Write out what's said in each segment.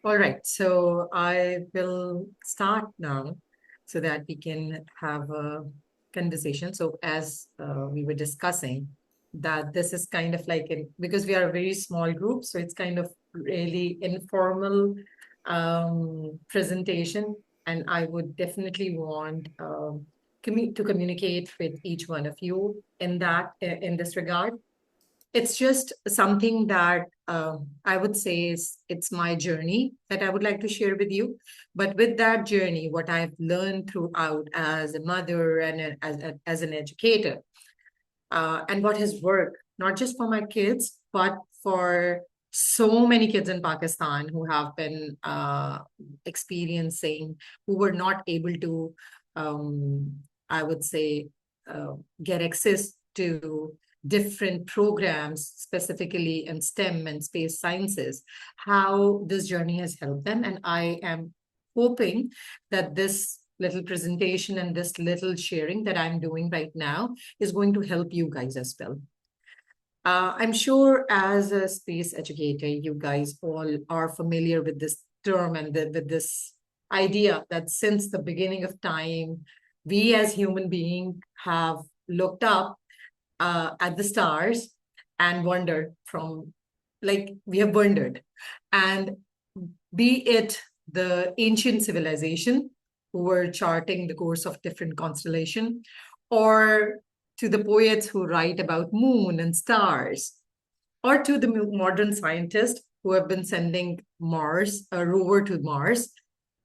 All right, so I will start now so that we can have a conversation. So, as we were discussing, that this is kind of like because we are a very small group, so it's kind of really informal presentation. And I would definitely want to communicate with each one of you in this regard. It's just something that I would say is it's my journey that I would like to share with you. But with that journey, what I've learned throughout as a mother and as an educator, and what has worked, not just for my kids, but for so many kids in Pakistan who have been experiencing, who were not able to, I would say, uh, get access to different programs, specifically in STEM and space sciences, how this journey has helped them. And I am hoping that this little presentation and this little sharing that I'm doing right now is going to help you guys as well. I'm sure as a space educator, you guys all are familiar with this term and with this idea that since the beginning of time, we as human beings have looked up at the stars and wondered from, like, we have wondered. And be it the ancient civilization who were charting the course of different constellation, or to the poets who write about moon and stars, or to the modern scientists who have been sending Mars, a rover to Mars.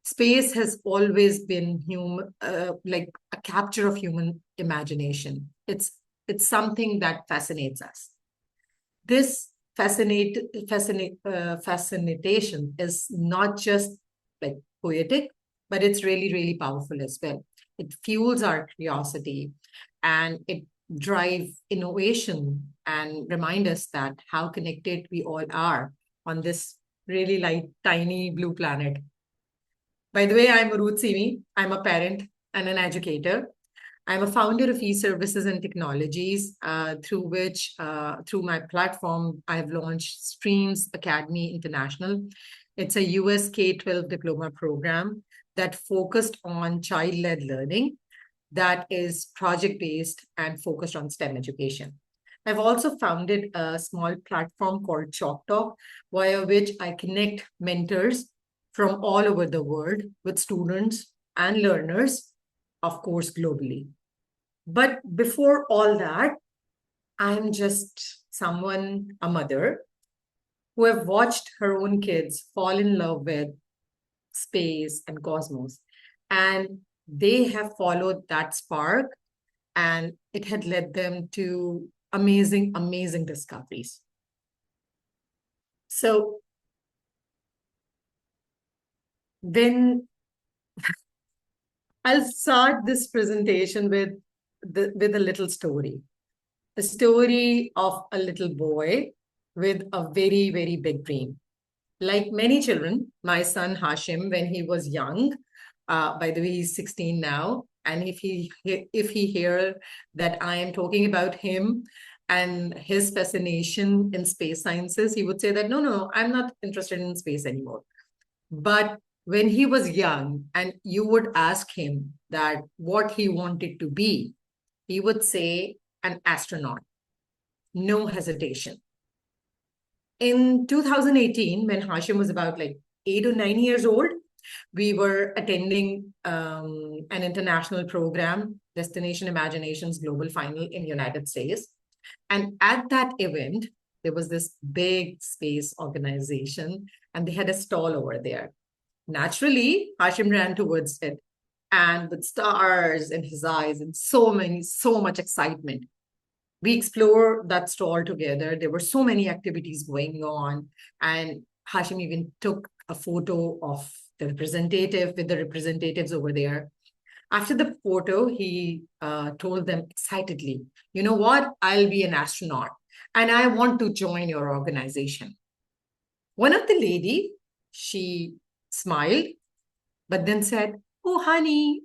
Space has always been like a capture of human imagination. It's something that fascinates us. This fascination is not just like poetic, but it's really, really powerful as well. It fuels our curiosity and it drives innovation and remind us that how connected we all are on this really light, tiny blue planet. By the way, I'm Urooj. I'm a parent and an educator. I'm a founder of e-services and technologies, through my platform, I've launched Streams Academy International. It's a US K-12 diploma program that focused on child-led learning, that is project-based and focused on STEM education. I've also founded a small platform called Chalk Talk, via which I connect mentors from all over the world with students and learners, of course, globally. But before all that, I'm just someone, a mother, who have watched her own kids fall in love with space and cosmos. And they have followed that spark, and it had led them to amazing, amazing discoveries. So then I'll start this presentation with a little story. A story of a little boy with a very, very big dream. Like many children, my son Hashim, when he was young, by the way, he's 16 now, and if he hear that I am talking about him and his fascination in space sciences, he would say that no, I'm not interested in space anymore. But when he was young, and you would ask him that what he wanted to be, he would say an astronaut, no hesitation. In 2018, when Hashim was about like 8 or 9 years old, we were attending an international program, Destination Imaginations Global Final in United States. And at that event, there was this big space organization, and they had a stall over there. Naturally, Hashim ran towards it, and with stars in his eyes and so much excitement, we explored that stall together. There were so many activities going on, and Hashim even took a photo of the representative with the representatives over there. After the photo, he told them excitedly, "You know what? I'll be an astronaut, and I want to join your organization." One of the lady, she smiled, but then said, "Oh, honey,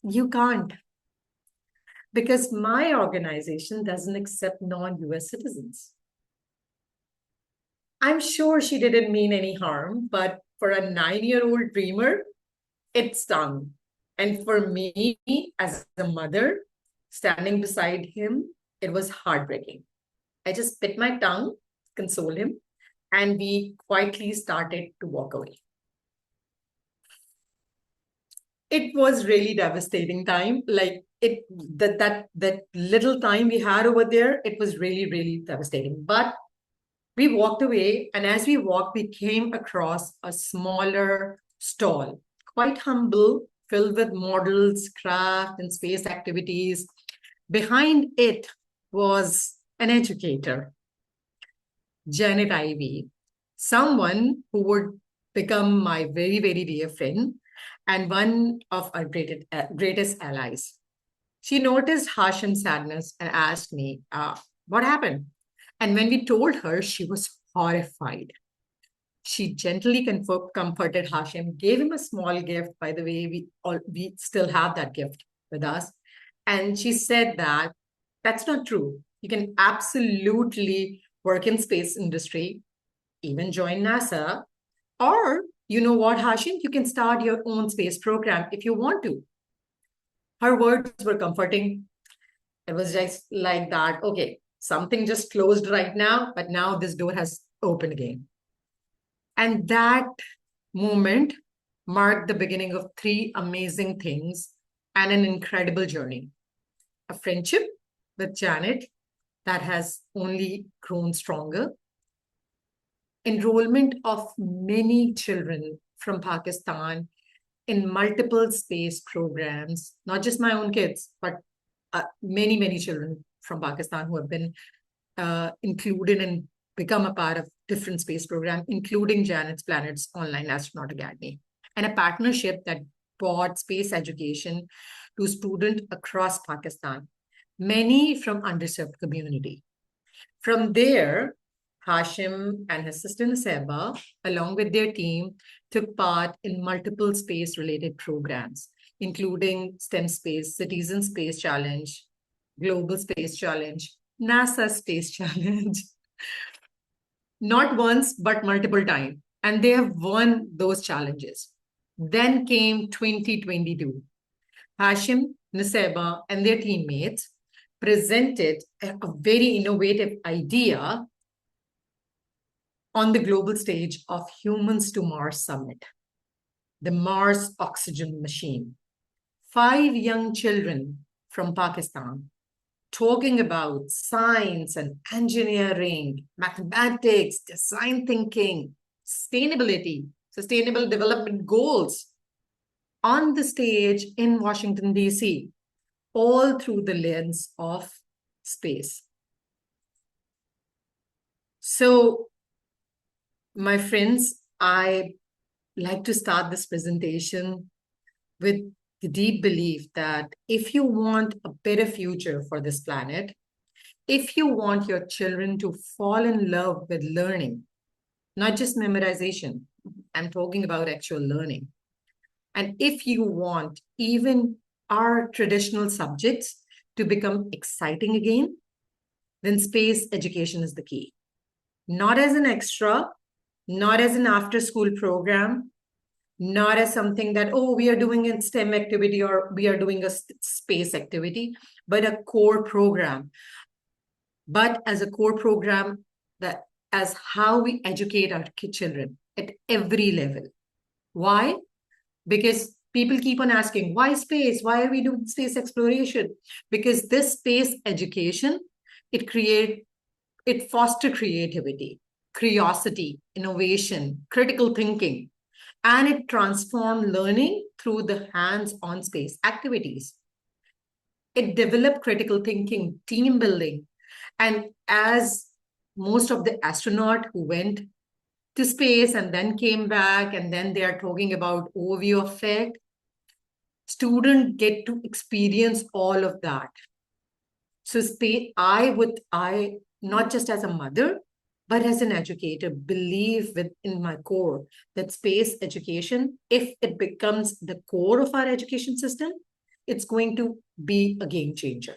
you can't, because my organization doesn't accept non-US citizens." I'm sure she didn't mean any harm, but for a 9-year-old dreamer, it stung. And for me, as a mother, standing beside him, it was heartbreaking. I just bit my tongue, console him, and we quietly started to walk away. It was really devastating time. Like that little time we had over there, it was really, really devastating. But we walked away, and as we walked, we came across a smaller stall, quite humble, filled with models, craft, and space activities. Behind it was an educator, Janet Ivy, someone who would become my very, very dear friend and one of our greatest allies. She noticed Hashim's sadness and asked me, what happened? And when we told her, she was horrified. She gently comforted Hashim, gave him a small gift. By the way, we still have that gift with us. And she said that that's not true. You can absolutely work in space industry, even join NASA, or you know what, Hashim, you can start your own space program if you want to. Her words were comforting. It was just like that. Okay, something just closed right now, but now this door has opened again. And that moment marked the beginning of 3 amazing things and an incredible journey. A friendship with Janet that has only grown stronger. Enrollment of many children from Pakistan in multiple space programs, not just my own kids, but many, many children from Pakistan who have been included and become a part of different space programs, including Janet's Planet's Online Astronaut Academy, and a partnership that brought space education to students across Pakistan, many from underserved community. From there, Hashim and his sister Nusaybah, along with their team, took part in multiple space-related programs, including STEM Space, Citizen Space Challenge, Global Space Challenge, NASA Space Challenge, not once, but multiple times. And they have won those challenges. Then came 2022. Hashim, Nusaybah, and their teammates presented a very innovative idea on the global stage of Humans to Mars Summit, the Mars Oxygen Machine. 5 young children from Pakistan talking about science and engineering, mathematics, design thinking, sustainability, sustainable development goals on the stage in Washington, D.C., all through the lens of space. So, my friends, I like to start this presentation with the deep belief that if you want a better future for this planet, if you want your children to fall in love with learning, not just memorization, I'm talking about actual learning. And if you want even our traditional subjects to become exciting again, then space education is the key. Not as an extra, not as an after-school program, not as something that, oh, we are doing a STEM activity or we are doing a space activity, but a core program. But as a core program, that as how we educate our children at every level. Why? Because people keep on asking, why space? Why are we doing space exploration? Because this space education, it fosters creativity, curiosity, innovation, critical thinking, and it transforms learning through the hands-on space activities. It developed critical thinking, team building, and as most of the astronauts who went to space and then came back, and then they are talking about overview effect, students get to experience all of that. So I not just as a mother, but as an educator, believe within my core that space education, if it becomes the core of our education system, it's going to be a game changer.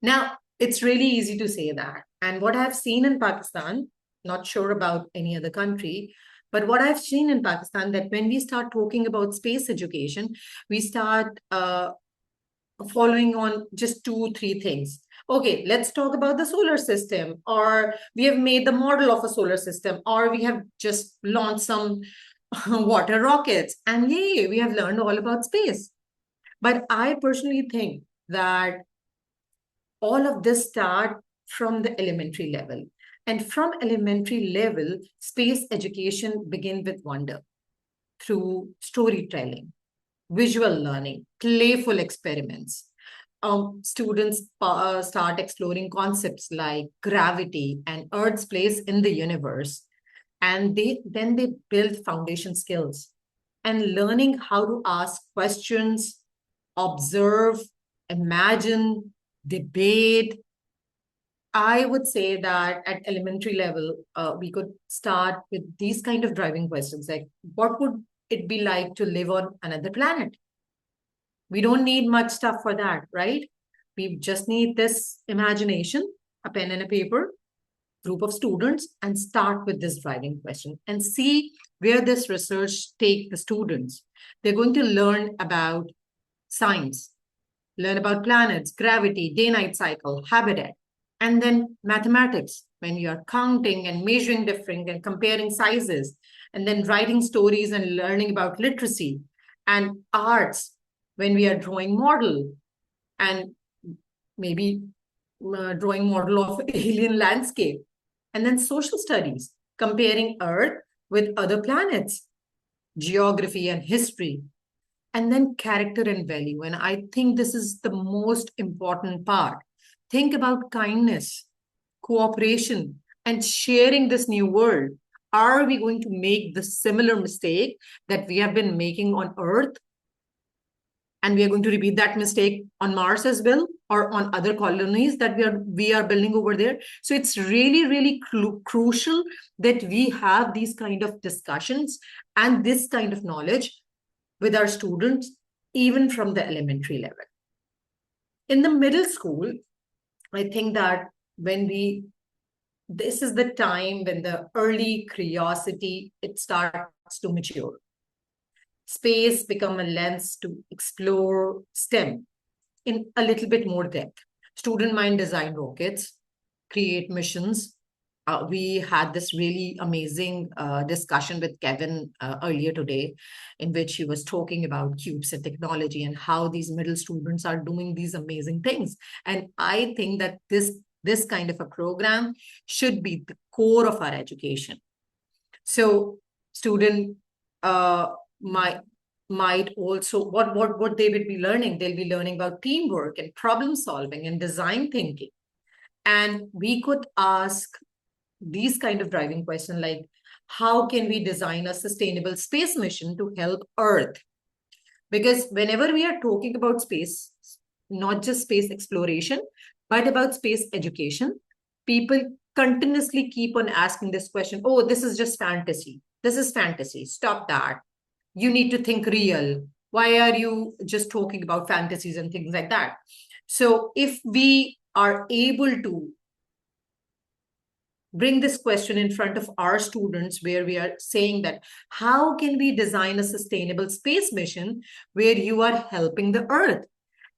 Now, it's really easy to say that. And what I've seen in Pakistan not sure about any other country. But what I've seen in Pakistan, that when we start talking about space education, we start following on just 2, 3 things. Okay, let's talk about the solar system, or we have made the model of a solar system, or we have just launched some water rockets, and yay, we have learned all about space. But I personally think that all of this start from the elementary level. And from elementary level, space education begin with wonder through storytelling, visual learning, playful experiments. Students start exploring concepts like gravity and Earth's place in the universe. And they build foundation skills and learning how to ask questions, observe, imagine, debate. I would say that at elementary level, we could start with these kind of driving questions like, what would it be like to live on another planet? We don't need much stuff for that, right? We just need this imagination, a pen and a paper, group of students, and start with this driving question and see where this research take the students. They're going to learn about science, learn about planets, gravity, day-night cycle, habitat, and then mathematics, when you're counting and measuring different and comparing sizes, and then writing stories and learning about literacy, and arts, when we are drawing model, and maybe drawing model of alien landscape, and then social studies, comparing Earth with other planets, geography and history, and then character and value. And I think this is the most important part. Think about kindness, cooperation, and sharing this new world. Are we going to make the similar mistake that we have been making on Earth? And we are going to repeat that mistake on Mars as well, or on other colonies that we are building over there. So it's really, really crucial that we have these kind of discussions and this kind of knowledge with our students, even from the elementary level. In the middle school, I think that this is the time when the early curiosity, it starts to mature. Space become a lens to explore STEM in a little bit more depth. Student mind design rockets, create missions. We had this really amazing discussion with Kevin earlier today, in which he was talking about cubes and technology and how these middle students are doing these amazing things. And I think that this kind of a program should be the core of our education. So student might also, what they would be learning, they'll be learning about teamwork and problem solving and design thinking. And we could ask these kind of driving questions like, how can we design a sustainable space mission to help Earth? Because whenever we are talking about space, not just space exploration, but about space education, people continuously keep on asking this question, oh, this is just fantasy. This is fantasy. Stop that. You need to think real. Why are you just talking about fantasies and things like that? So if we are able to bring this question in front of our students, where we are saying that, how can we design a sustainable space mission where you are helping the Earth?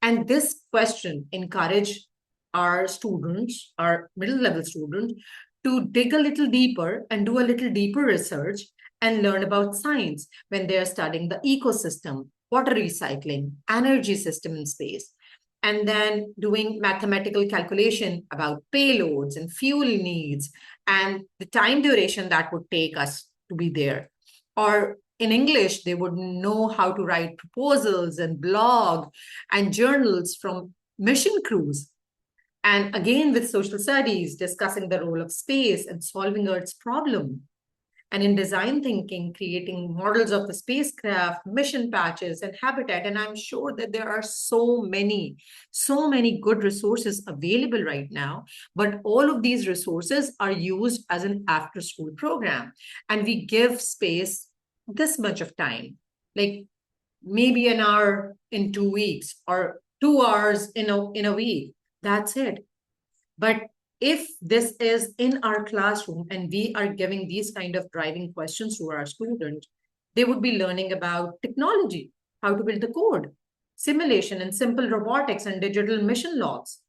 And this question encourage our students, our middle level students, to dig a little deeper and do a little deeper research and learn about science when they are studying the ecosystem, water recycling, energy system in space, and then doing mathematical calculation about payloads and fuel needs and the time duration that would take us to be there. Or in English, they would know how to write proposals and blog and journals from mission crews. And again, with social studies, discussing the role of space and solving Earth's problem. And in design thinking, creating models of the spacecraft, mission patches, and habitat. And I'm sure that there are so many good resources available right now. But all of these resources are used as an after-school program. And we give space this much of time, like maybe an hour in 2 weeks or 2 hours in a week. That's it. But if this is in our classroom and we are giving these kind of driving questions to our students, they would be learning about technology, how to build the code, simulation and simple robotics and digital mission logs.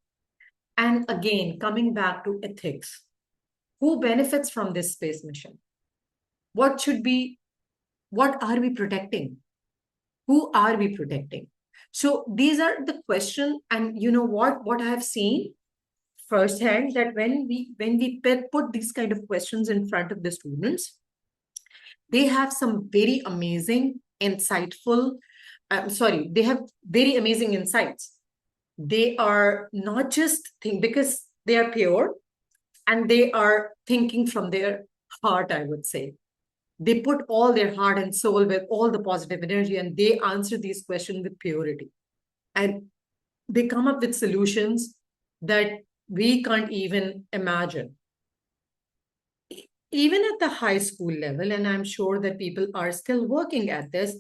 And again, coming back to ethics, who benefits from this space mission? What should be, what are we protecting? Who are we protecting? So these are the questions. And you know what I have seen firsthand, that when we put these kind of questions in front of the students, they have some very amazing, insightful, they have very amazing insights. They are not just think because they are pure and they are thinking from their heart, I would say. They put all their heart and soul with all the positive energy and they answer these questions with purity. And they come up with solutions that we can't even imagine. Even at the high school level, and I'm sure that people are still working at this,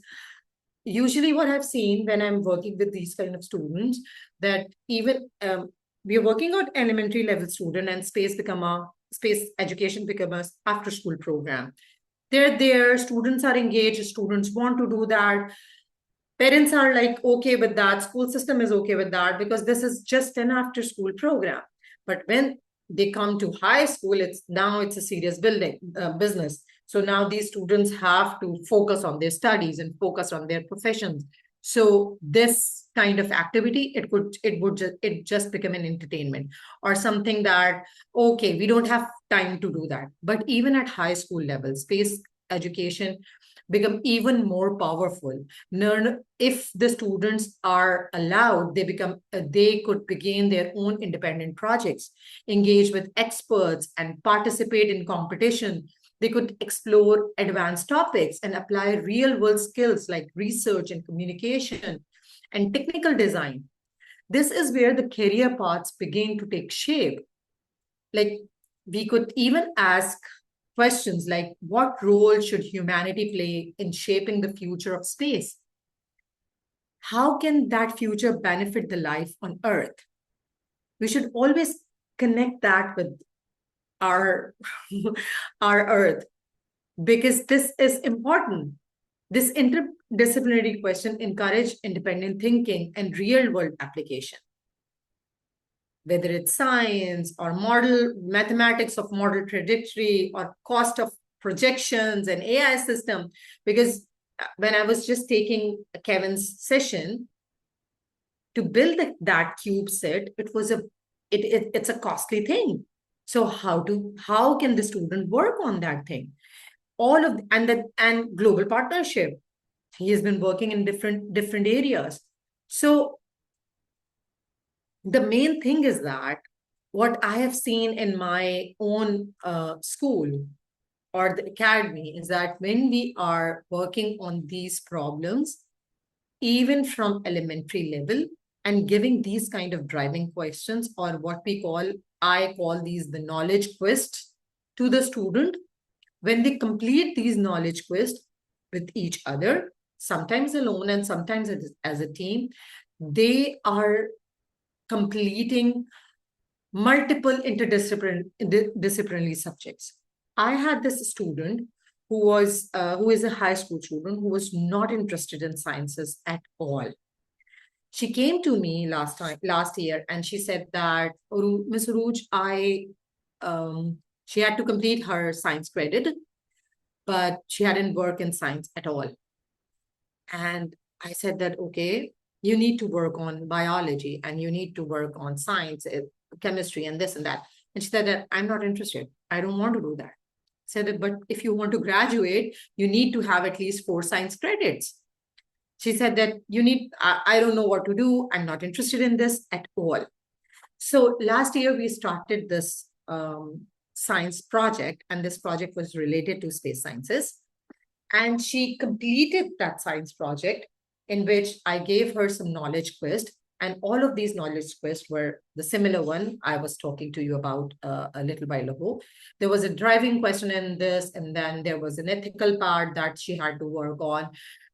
usually what I've seen when I'm working with these kind of students, that even we are working on elementary level student and space education become a after school program. They're there, students are engaged, students want to do that. Parents are like, okay with that, school system is okay with that because this is just an after school program. But when they come to high school, it's a serious business. So now these students have to focus on their studies and focus on their professions. So this kind of activity, it just become an entertainment or something that, okay, we don't have time to do that. But even at high school level, space education become even more powerful. If the students are allowed, they could begin their own independent projects, engage with experts and participate in competition. They could explore advanced topics and apply real world skills like research and communication and technical design. This is where the career paths begin to take shape. Like, we could even ask questions like, what role should humanity play in shaping the future of space? How can that future benefit the life on Earth? We should always connect that with our, our Earth, because this is important. This interdisciplinary question encourage independent thinking and real-world application. Whether it's science or model mathematics of model trajectory or cost of projections and AI system. Because when I was just taking Kevin's session to build that cube set, it's a costly thing. So how can the student work on that thing? And global partnership. He has been working in different areas. So the main thing is that what I have seen in my own school or the academy is that when we are working on these problems, even from elementary level, and giving these kind of driving questions, or what I call these the knowledge quest to the student, when they complete these knowledge quests with each other, sometimes alone and sometimes as a team, they are completing multiple interdisciplinary subjects. I had this student who is a high school student who was not interested in sciences at all. She came to me last year, and she said that, Miss Urooj, she had to complete her science credit, but she hadn't worked in science at all. And I said that, okay, you need to work on biology and you need to work on science, chemistry and this and that. And she said that, I'm not interested. I don't want to do that. I said that, but if you want to graduate, you need to have at least 4 science credits. She said that I don't know what to do. I'm not interested in this at all. So last year we started this science project, and this project was related to space sciences. And she completed that science project, in which I gave her some knowledge quest. And all of these knowledge quests were the similar one I was talking to you about a little while ago. There was a driving question in this, and then there was an ethical part that she had to work on,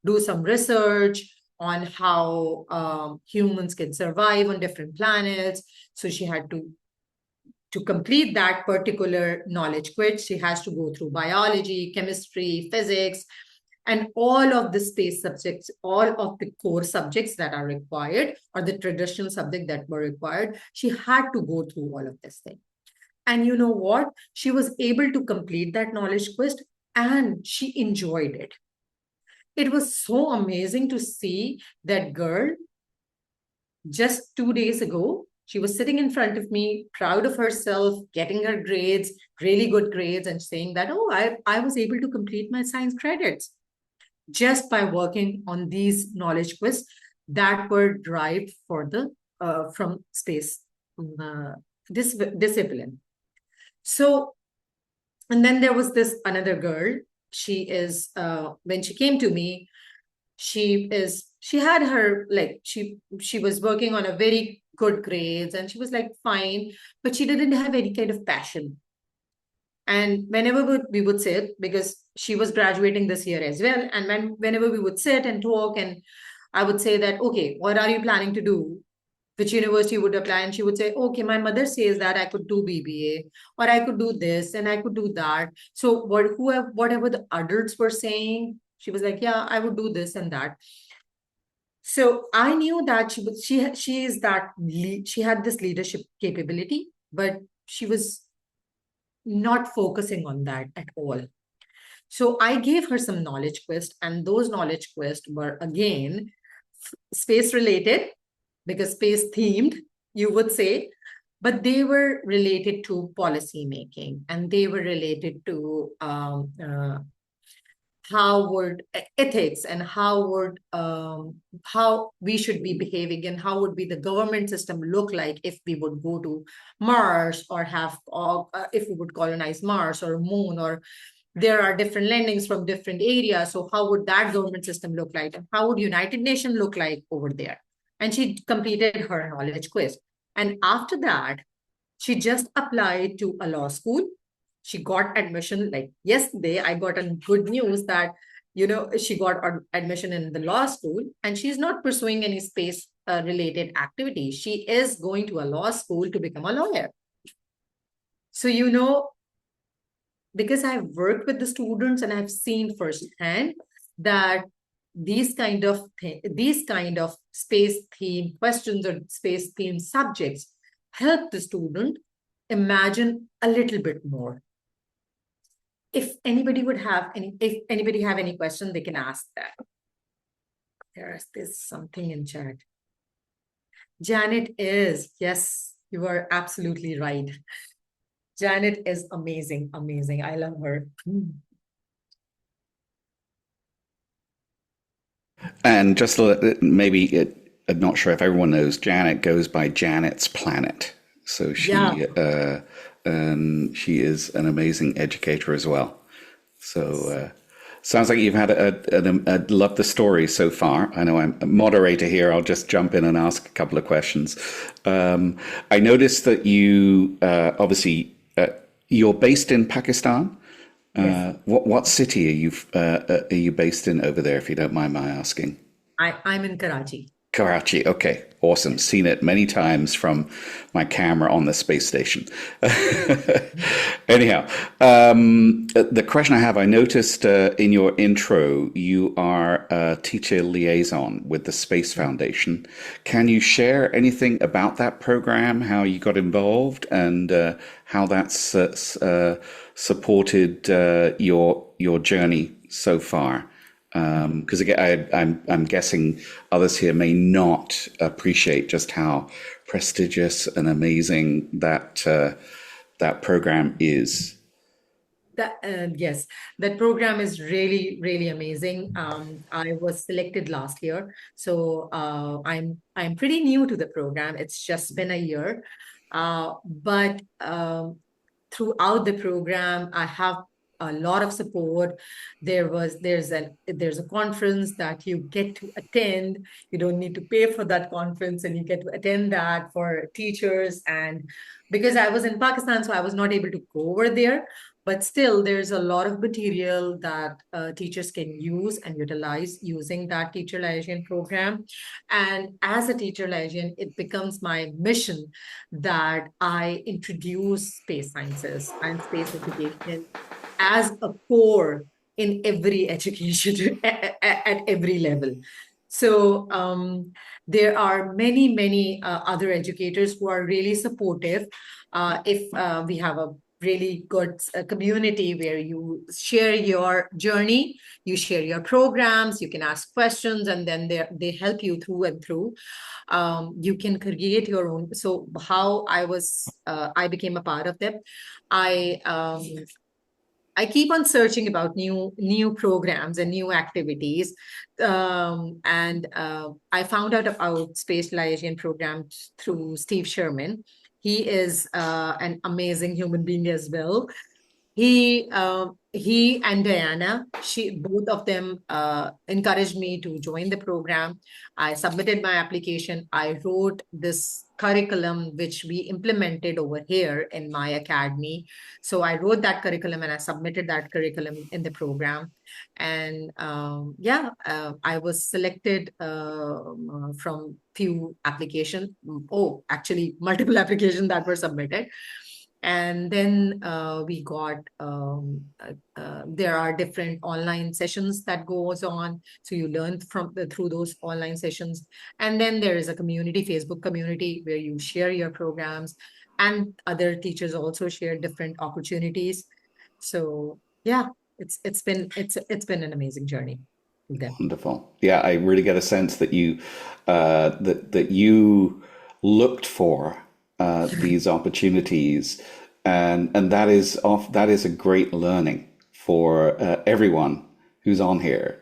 do some research on how humans can survive on different planets. So she had to to complete that particular knowledge quiz, she has to go through biology, chemistry, physics, and all of the space subjects, all of the core subjects that are required, or the traditional subject that were required. She had to go through all of this thing. And you know what? She was able to complete that knowledge quest and she enjoyed it. It was so amazing to see that girl. Just 2 days ago, she was sitting in front of me, proud of herself, getting her grades, really good grades, and saying that, oh, I was able to complete my science credits just by working on these knowledge quests that were derived from space discipline. So, and then there was this another girl. She is, when she came to me, she had her, like, she was working on a very good grades and she was like fine, but she didn't have any kind of passion. And whenever we would sit, because she was graduating this year as well, and whenever we would sit and talk, and I would say that, okay, what are you planning to do? Which university you would apply? And she would say, okay, my mother says that I could do BBA, or I could do this and I could do that. So whatever the adults were saying, she was like, yeah, I would do this and that. So I knew that she is that she had this leadership capability, but she was not focusing on that at all. So I gave her some knowledge quest, and those knowledge quests were again space related, because space themed, you would say, but they were related to policy making, and they were related to how would ethics, and how we should be behaving, and how would be the government system look like if we would go to Mars, or if we would colonize Mars or Moon, or there are different landings from different areas. So how would that government system look like? And how would United Nations look like over there? And she completed her knowledge quiz. And after that, she just applied to a law school. She got admission, like yesterday, I got a good news that, she got admission in the law school, and she's not pursuing any space related activity. She is going to a law school to become a lawyer. So, because I've worked with the students and I've seen firsthand that these kind of space themed questions or space themed subjects help the student imagine a little bit more. If anybody have any question, they can ask that. There's something in chat. Janet is, yes, you are absolutely right. Janet is amazing, amazing. I love her. And just maybe, I'm not sure if everyone knows, Janet goes by Janet's Planet. So she is an amazing educator as well. So sounds like you've had love the story so far. I know I'm a moderator here. I'll just jump in and ask a couple of questions. I noticed that you obviously you're based in Pakistan. Yes. What city are you based in over there, if you don't mind my asking? I'm in Karachi. Karachi. Okay, awesome. Seen it many times from my camera on the space station. Anyhow, the question I have, I noticed in your intro, you are a teacher liaison with the Space Foundation. Can you share anything about that program, how you got involved, and how that's supported your journey so far? Because again, I'm guessing others here may not appreciate just how prestigious and amazing that program is. Yes, that program is really, really amazing. I was selected last year, so I'm pretty new to the program. It's just been a year, but throughout the program, I have a lot of support. There's a conference that you get to attend. You don't need to pay for that conference, and you get to attend that for teachers. And because I was in Pakistan, so I was not able to go over there. But still, there's a lot of material that teachers can use and utilize using that teacher liaison program. And as a teacher liaison, it becomes my mission that I introduce space sciences and space education as a core in every education at every level. So there are many other educators who are really supportive. If we have a really good community where you share your journey, you share your programs, you can ask questions, and then they help you through and through. You can create your own. So how I became a part of them. I I keep on searching about new programs and new activities, and I found out about Space Liaison program through Steve Sherman. He is an amazing human being as well. He and Diana, both of them encouraged me to join the program. I submitted my application. I wrote this curriculum which we implemented over here in my academy. So I wrote that curriculum and I submitted that curriculum in the program. And I was selected from few applications. Oh, actually, multiple applications that were submitted. And then we got there are different online sessions that goes on, so you learn through those online sessions. And then there is a community, Facebook community, where you share your programs, and other teachers also share different opportunities. So yeah, it's been an amazing journey with them. Wonderful. Yeah, I really get a sense that that you looked for these opportunities, and that is a great learning for everyone who's on here.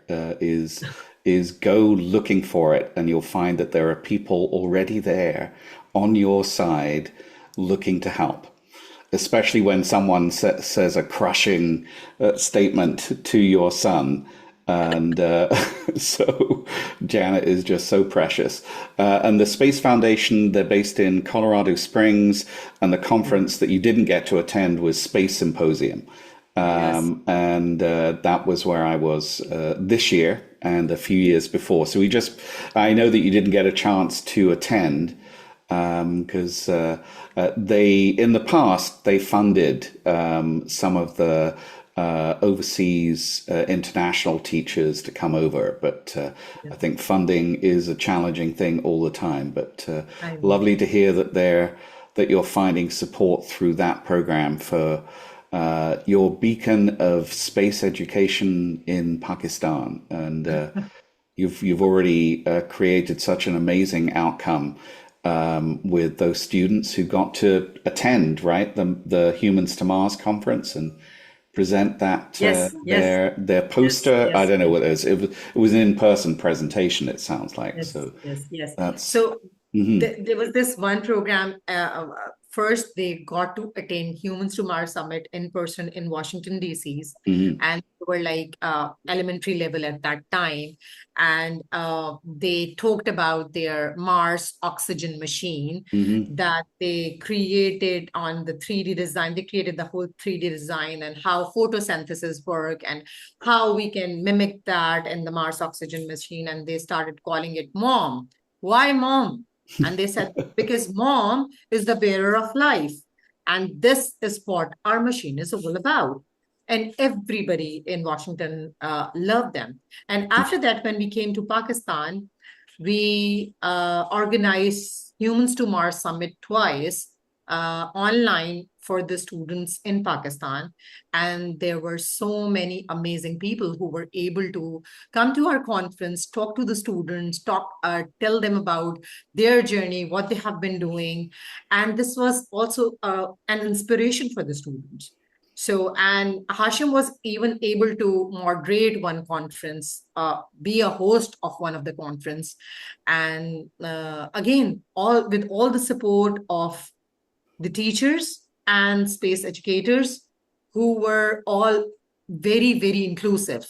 Is go looking for it, and you'll find that there are people already there on your side looking to help, especially when someone says a crushing statement to your son. And so Janet is just so precious. And the Space Foundation, they're based in Colorado Springs, and the conference that you didn't get to attend was Space Symposium. Yes. And that was where I was this year and a few years before. So I know that you didn't get a chance to attend, because in the past, they funded some of the overseas international teachers to come over. But I think funding is a challenging thing all the time. But lovely to hear that you're finding support through that program for your beacon of space education in Pakistan. And you've already created such an amazing outcome with those students who got to attend, right, the Humans to Mars conference and present that their poster. Yes. I don't know what it is. It was an in-person presentation, it sounds like. Yes, So yes. that's So there was this one program. First, they got to attend Humans to Mars Summit in person in Washington, D.C. And they were like elementary level at that time. And they talked about their Mars oxygen machine that they created on the 3D design. They created the whole 3D design and how photosynthesis work and how we can mimic that in the Mars oxygen machine. And they started calling it MOM. Why mom? And they said, because mom is the bearer of life. And this is what our machine is all about. And everybody in Washington loved them. And after that, when we came to Pakistan, we organized Humans to Mars Summit twice online for the students in Pakistan. And there were so many amazing people who were able to come to our conference, talk to the students, tell them about their journey, what they have been doing. And this was also an inspiration for the students. So, and Hashim was even able to moderate one conference, be a host of one of the conference. And again, with all the support of the teachers and space educators who were all very inclusive.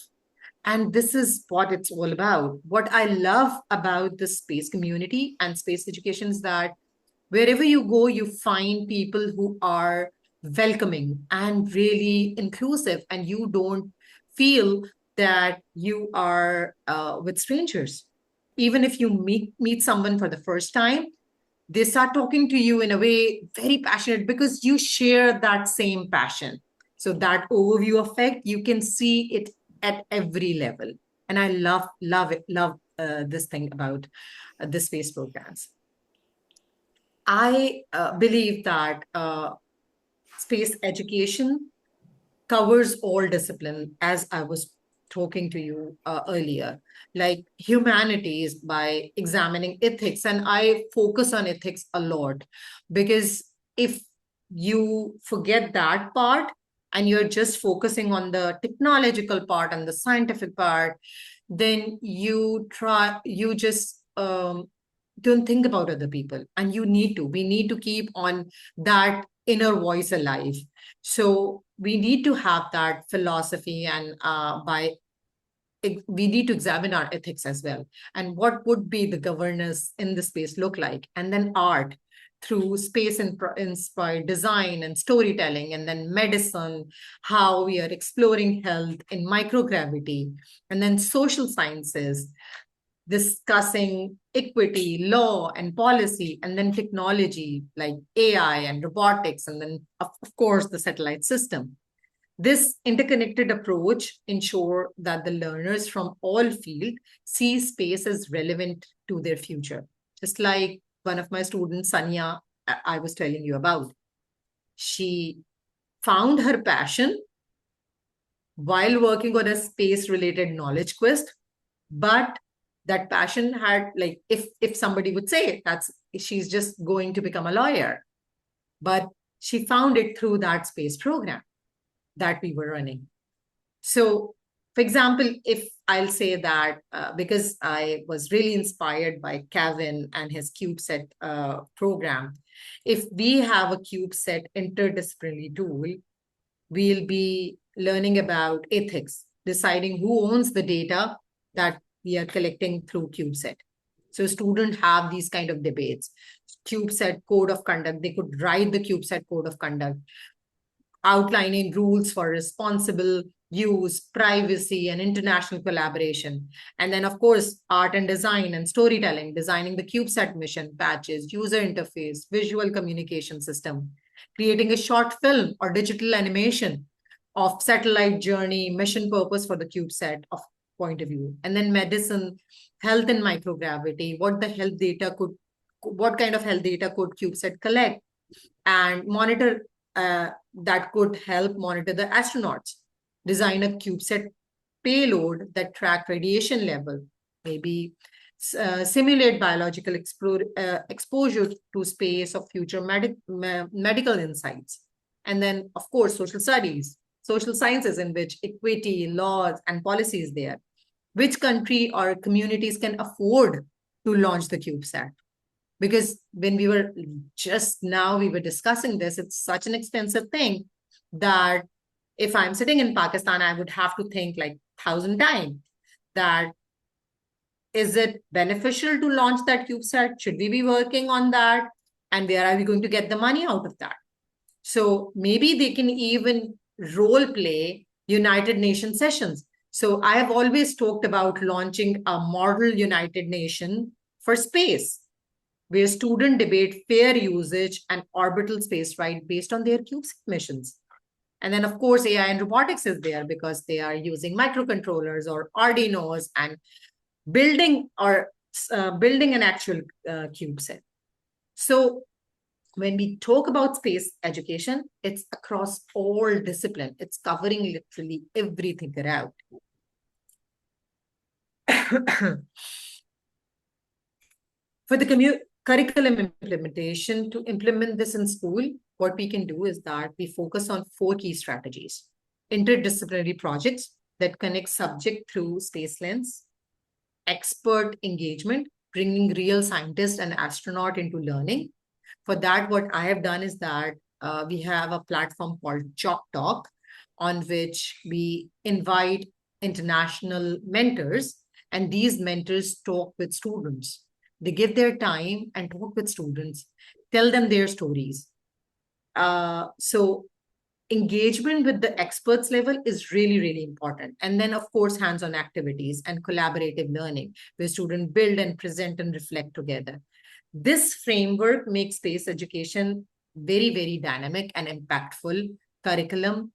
And this is what it's all about. What I love about the space community and space education is that wherever you go, you find people who are welcoming and really inclusive, and you don't feel that you are with strangers. Even if you meet someone for the first time, they start talking to you in a way very passionate because you share that same passion. So that overview effect, you can see it at every level. And I love this thing about the space programs. I believe that space education covers all discipline, as I was talking to you earlier, like humanities by examining ethics. And I focus on ethics a lot because if you forget that part and you're just focusing on the technological part and the scientific part, then you just don't think about other people. And we need to keep on that inner voice alive. So we need to have that philosophy, and we need to examine our ethics as well. And what would be the governance in the space look like? And then art through space inspired design and storytelling, and then medicine, how we are exploring health in microgravity, and then social sciences, discussing equity, law, and policy, and then technology like AI and robotics, and then, of course, the satellite system. This interconnected approach ensures that the learners from all fields see space as relevant to their future. Just like one of my students, Sanya, I was telling you about. She found her passion while working on a space-related knowledge quest, but that passion had, like, if somebody would say that's she's just going to become a lawyer, but she found it through that space program that we were running. So, for example, if I'll say that because I was really inspired by Kevin and his CubeSat program, if we have a CubeSat interdisciplinary tool, we'll be learning about ethics, deciding who owns the data that we are collecting through CubeSat. So students have these kind of debates. CubeSat code of conduct, they could write the CubeSat code of conduct, outlining rules for responsible use, privacy, and international collaboration. And then, of course, art and design and storytelling, designing the CubeSat mission, patches, user interface, visual communication system, creating a short film or digital animation of satellite journey, mission purpose for the CubeSat of point of view. And then medicine, health and microgravity, what kind of health data could CubeSat collect and monitor, that could help monitor the astronauts, design a CubeSat payload that track radiation level, maybe simulate biological exposure to space of future medical insights. And then, of course, social studies, social sciences, in which equity, laws, and policy is there. Which country or communities can afford to launch the CubeSat? Because when we were discussing this, it's such an expensive thing that if I'm sitting in Pakistan, I would have to think like 1,000 times that, is it beneficial to launch that CubeSat? Should we be working on that? And where are we going to get the money out of that? So maybe they can even role play United Nations sessions. So I have always talked about launching a model United Nation for space, where students debate fair usage and orbital space right based on their CubeSat missions. And then, of course, AI and robotics is there because they are using microcontrollers or Arduinos and building an actual CubeSat. So when we talk about space education, it's across all disciplines. It's covering literally everything around. For the curriculum implementation, to implement this in school, what we can do is that we focus on 4 key strategies: interdisciplinary projects that connect subject through space lens, expert engagement, bringing real scientists and astronaut into learning. For that, what I have done is that we have a platform called Chalk Talk, on which we invite international mentors, and these mentors talk with students. They give their time and talk with students, tell them their stories. So engagement with the experts level is really, really important. And then, of course, hands-on activities and collaborative learning, where students build and present and reflect together. This framework makes space education very, very dynamic and impactful curriculum.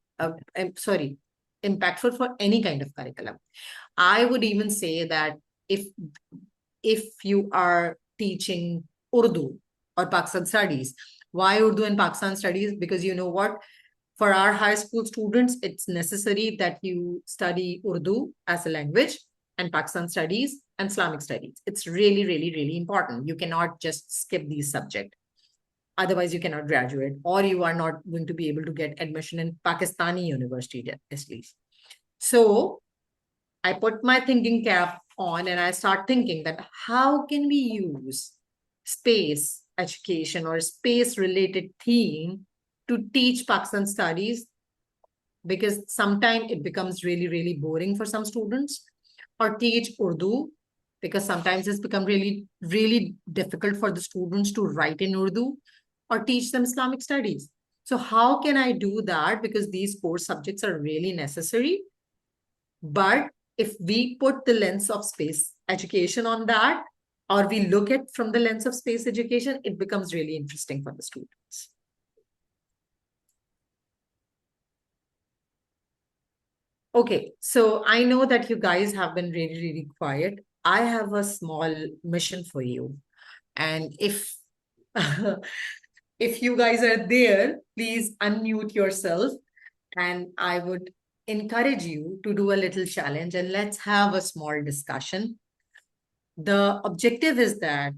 Impactful for any kind of curriculum. I would even say that if you are teaching Urdu or Pakistan studies, why Urdu and Pakistan studies? Because you know what? For our high school students, it's necessary that you study Urdu as a language and Pakistan studies and Islamic studies. It's really, really, really important. You cannot just skip these subjects. Otherwise, you cannot graduate, or you are not going to be able to get admission in Pakistani university, at least. So I put my thinking cap on and I start thinking that how can we use space education or space related theme to teach Pakistan studies, because sometimes it becomes really, really boring for some students, or teach Urdu, because sometimes it's become really, really difficult for the students to write in Urdu, or teach them Islamic studies. So how can I do that? Because these core subjects are really necessary. But if we put the lens of space education on that, or we look at from the lens of space education, it becomes really interesting for the students. Okay, so I know that you guys have been really, really quiet. I have a small mission for you. And if if you guys are there, please unmute yourself. And I would encourage you to do a little challenge and let's have a small discussion. The objective is that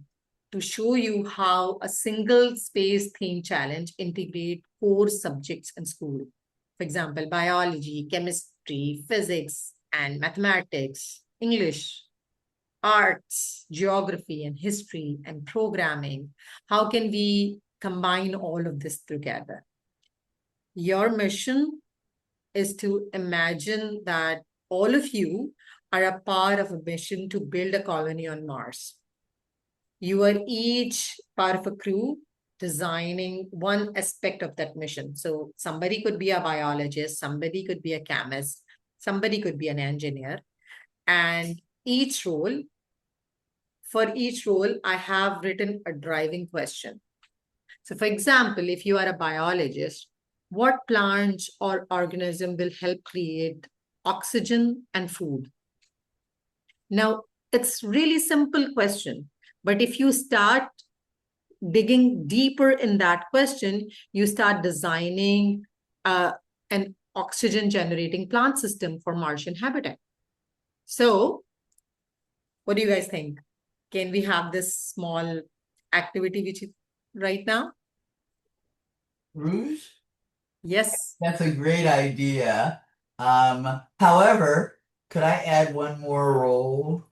to show you how a single space theme challenge integrate core subjects in school. For example, biology, chemistry, physics, and mathematics, English, arts, geography, and history, and programming. How can we combine all of this together? Your mission is to imagine that all of you are a part of a mission to build a colony on Mars. You are each part of a crew designing one aspect of that mission. So somebody could be a biologist, somebody could be a chemist, somebody could be an engineer. And for each role, I have written a driving question. So for example, if you are a biologist, what plant or organism will help create oxygen and food? Now, it's really simple question, but if you start digging deeper in that question, you start designing an oxygen generating plant system for Martian habitat. So what do you guys think? Can we have this small activity which is right now? Rouge? Yes. That's a great idea. However, could I add one more role?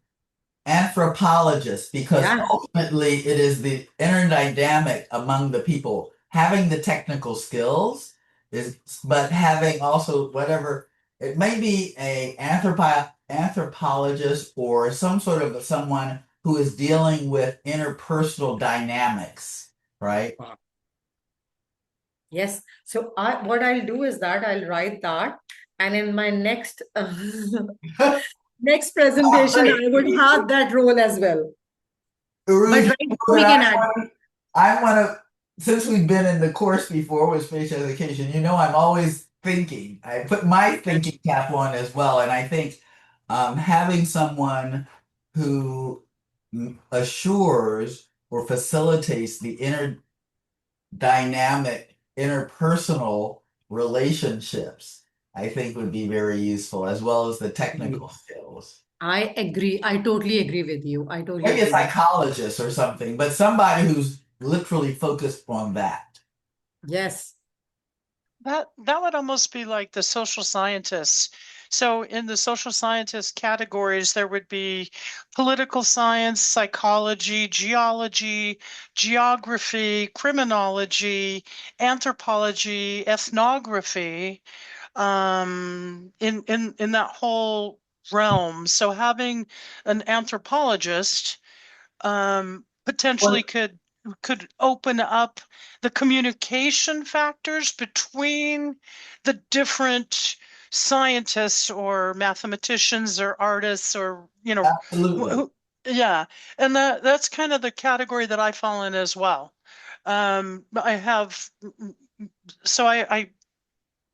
Anthropologist, because Yeah. ultimately it is the inner dynamic among the people. Having the technical skills but having also whatever, it may be a anthropologist or some sort of someone who is dealing with interpersonal dynamics, right? Yes. So what I'll do is that I'll write that, and in my next next presentation, I would have that role as well. But right now we can add. I want to, since we've been in the course before with space education, I'm always thinking. I put my thinking cap on as well, and I think having someone who assures or facilitates the interpersonal relationships, I think would be very useful, as well as the technical skills. I agree. I totally agree with you. I totally Maybe a agree. psychologist or something, but somebody who's literally focused on that. Yes. That would almost be like the social scientists. So in the social scientist categories, there would be political science, psychology, geology, geography, criminology, anthropology, ethnography, in that whole realm. So having an anthropologist potentially could could open up the communication factors between the different scientists or mathematicians or artists or, Absolutely. yeah. And that's kind of the category that I fall in as well. I have, so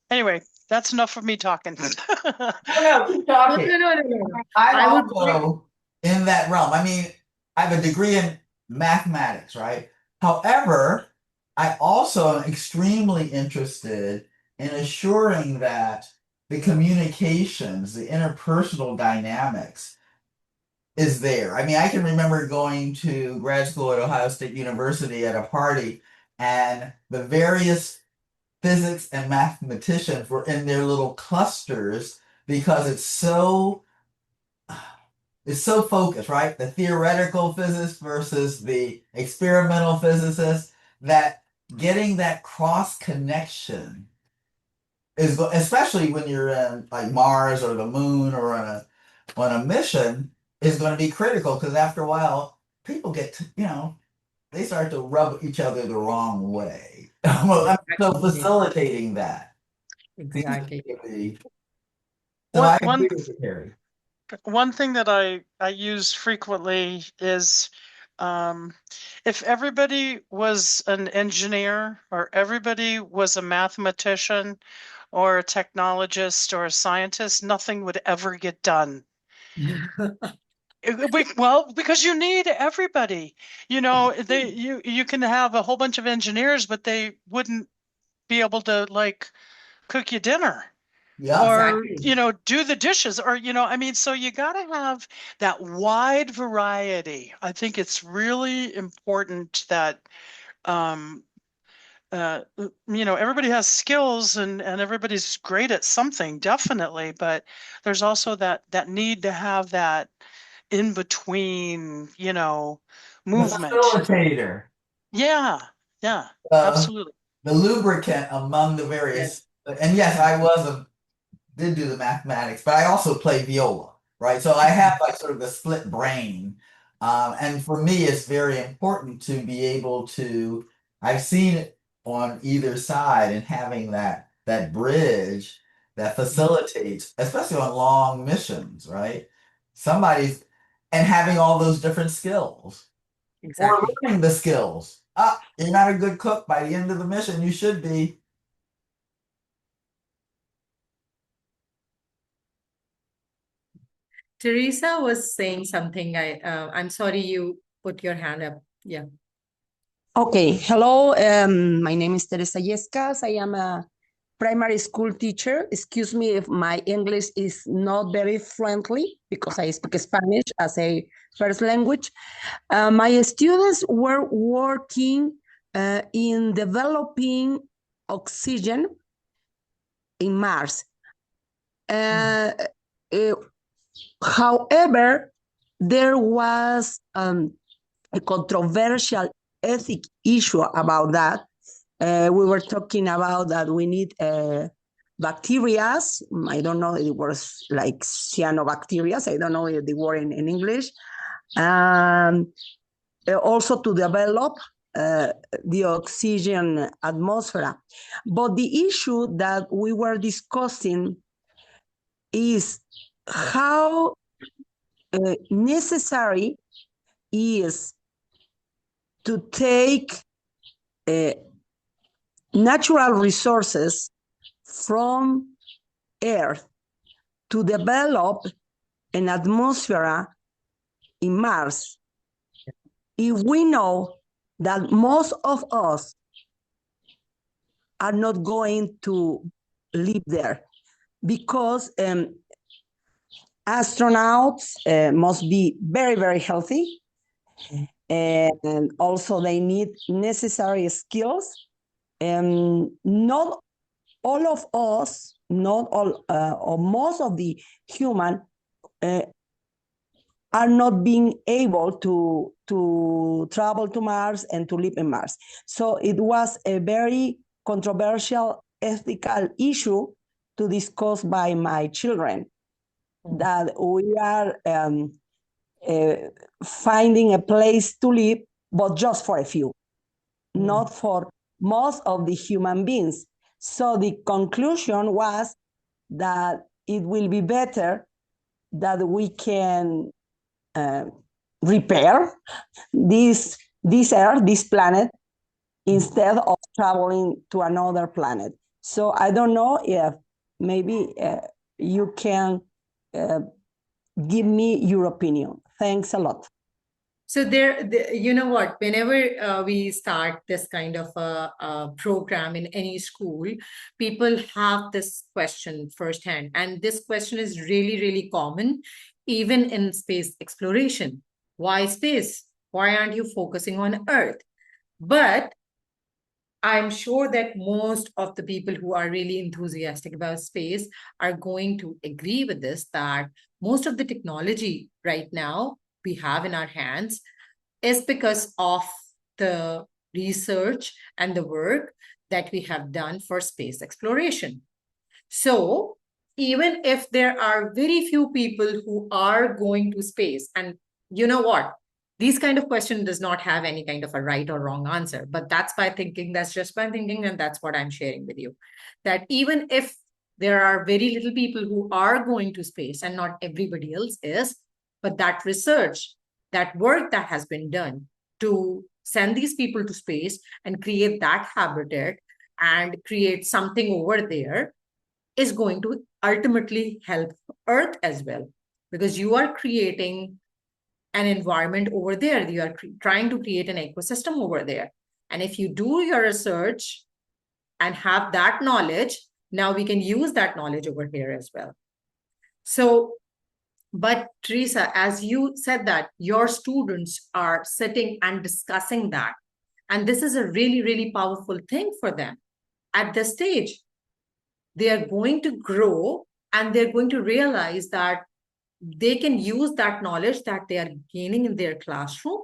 anyway, that's enough of me talking. Oh, no, keep No, talking. no, no, no, no. I'm I would also in that realm. I mean, I have a degree in mathematics, right? However, I also am extremely interested in assuring that the communications, the interpersonal dynamics is there. I mean, I can remember going to grad school at Ohio State University at a party, and the various physics and mathematicians were in their little clusters because it's so focused, right? The theoretical physicist versus the experimental physicist, that getting that cross connection is especially when you're in like Mars or the moon or on a mission is going to be critical, because after a while people get they start to rub each other the wrong way. So facilitating that seems to exactly. be. So I One agree with you, Harry. One thing that I use frequently is if everybody was an engineer or everybody was a mathematician or a technologist or a scientist, nothing would ever get done. Well, because you need everybody. You can have a whole bunch of engineers, but they wouldn't be able to like cook you dinner Yeah. or Exactly. do the dishes or I mean, so you got to have that wide variety. I think it's really important that um everybody has skills and everybody's great at something, definitely, but there's also that need to have that in between, The movement. facilitator. Yeah, yeah, Uh, absolutely. the lubricant among the Yes. various. And yes, I did do the mathematics, but I also play viola, right? So I have like sort of the split brain. And for me, it's very important to be able to, I've seen it on either side, and having that bridge that facilitates, especially on long missions, right? Somebody's, and having all those different skills or Exactly. learning the skills. You're not a good cook by the end of the mission. You should be. Teresa was saying something. I'm sorry you put your hand up. Yeah. Okay, hello. My name is Teresa Yescas. I am a primary school teacher. Excuse me if my English is not very fluently because I speak Spanish as a first language. My students were working in developing oxygen in Mars. Uh, However, there was a controversial ethic issue about that. We were talking about that we need bacteria. I don't know, it was like cyanobacteria. I don't know the word in English. Also to develop the oxygen atmosphere. But the issue that we were discussing is how necessary is to take natural resources from Earth to develop an atmosphere in Mars. If we know that most of us are not going to live there, because astronauts must be very, very healthy, and also they need necessary skills. Not all of us, not all, or most of the human are not being able to travel to Mars and to live in Mars. So it was a very controversial ethical issue to discuss by my children, that we are finding a place to live, but just for a few. not for most of the human beings. So the conclusion was that it will be better that we can repair this Earth, this planet, instead of traveling to another planet. So I don't know if maybe you can give me your opinion. Thanks a lot. So you know what, whenever we start this kind of a program in any school, people have this question firsthand. And this question is really, really common, even in space exploration. Why space? Why aren't you focusing on Earth? But I'm sure that most of the people who are really enthusiastic about space are going to agree with this, that most of the technology right now we have in our hands is because of the research and the work that we have done for space exploration. So even if there are very few people who are going to space, and you know what? These kind of question does not have any kind of a right or wrong answer, but that's just my thinking, and that's what I'm sharing with you. That even if there are very little people who are going to space and not everybody else is, but that research, that work that has been done to send these people to space and create that habitat and create something over there is going to ultimately help Earth as well, because you are creating an environment over there. You are trying to create an ecosystem over there. And if you do your research and have that knowledge, now we can use that knowledge over here as well. So, but Teresa, as you said that your students are sitting and discussing that, and this is a really, really powerful thing for them at this stage. They are going to grow and they're going to realize that they can use that knowledge that they are gaining in their classroom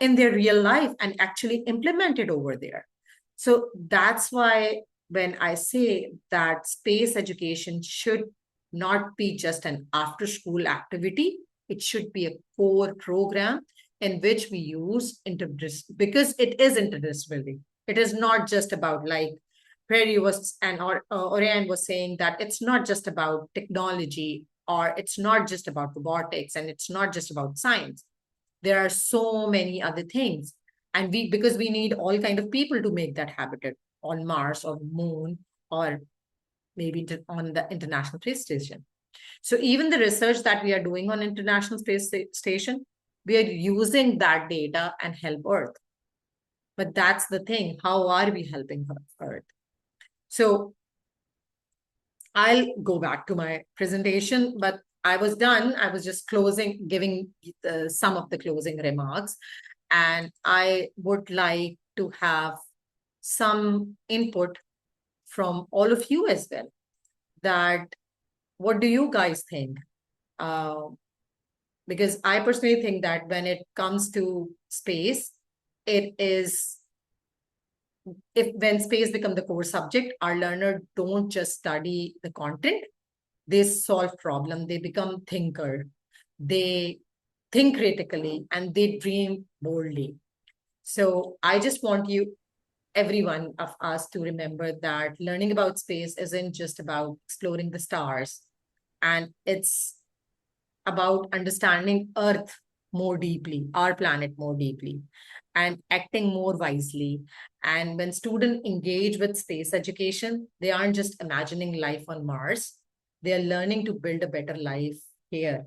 in their real life and actually implement it over there. So that's why when I say that space education should not be just an after-school activity, it should be a core program in which we use because it is interdisciplinary. It is not just about, like Perry was and Orion was saying, that it's not just about technology, or it's not just about robotics, and it's not just about science. There are so many other things. And because we need all kind of people to make that habitat on Mars or Moon, or maybe on the International Space Station. So even the research that we are doing on International Space Station, we are using that data and help Earth. But that's the thing. How are we helping Earth? So I'll go back to my presentation, but I was done. I was just giving some of the closing remarks. And I would like to have some input from all of you as well. That what do you guys think? Because I personally think that when it comes to space, it is, when space becomes the core subject, our learner don't just study the content, they solve problem, they become thinker, they think critically, and they dream boldly. So I just want every one of us to remember that learning about space isn't just about exploring the stars, and it's about understanding Earth more deeply, our planet more deeply, and acting more wisely. And when students engage with space education, they aren't just imagining life on Mars, they are learning to build a better life here.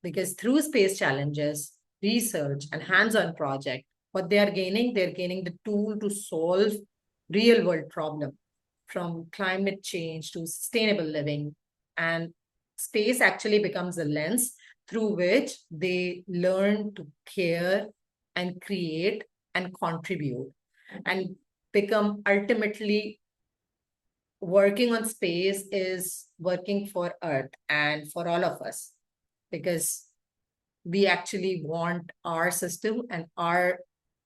Because through space challenges, research, and hands-on project, what they're gaining the tool to solve real-world problems, from climate change to sustainable living. And space actually becomes a lens through which they learn to care and create and contribute, and become ultimately working on space is working for Earth and for all of us, because we actually want our system and our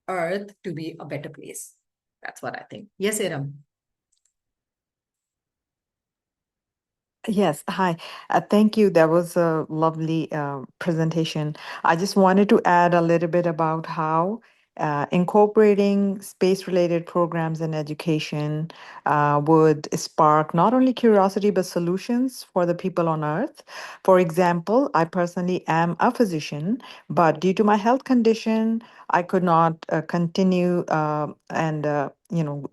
Earth to be a better place. That's what I think. Yes, Iram. Yes, hi. Thank you. That was a lovely presentation. I just wanted to add a little bit about how incorporating space-related programs in education would spark not only curiosity but solutions for the people on Earth. For example, I personally am a physician, but due to my health condition, I could not continue and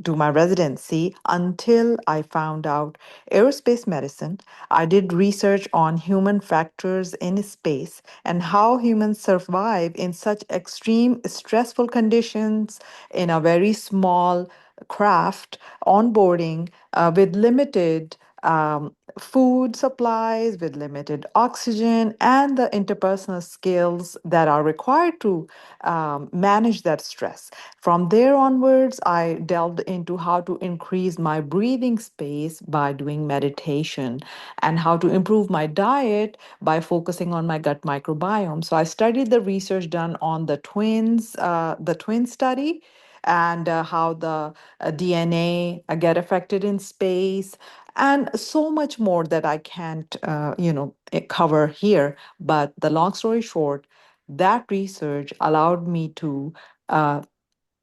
do my residency until I found out aerospace medicine. I did research on human factors in space and how humans survive in such extreme stressful conditions in a very small craft onboarding with limited food supplies, with limited oxygen, and the interpersonal skills that are required to manage that stress. From there onwards, I delved into how to increase my breathing space by doing meditation and how to improve my diet by focusing on my gut microbiome. So I studied the research done on the twin study, and how the DNA get affected in space, and so much more that I can't, cover here. But the long story short, that research allowed me to uh,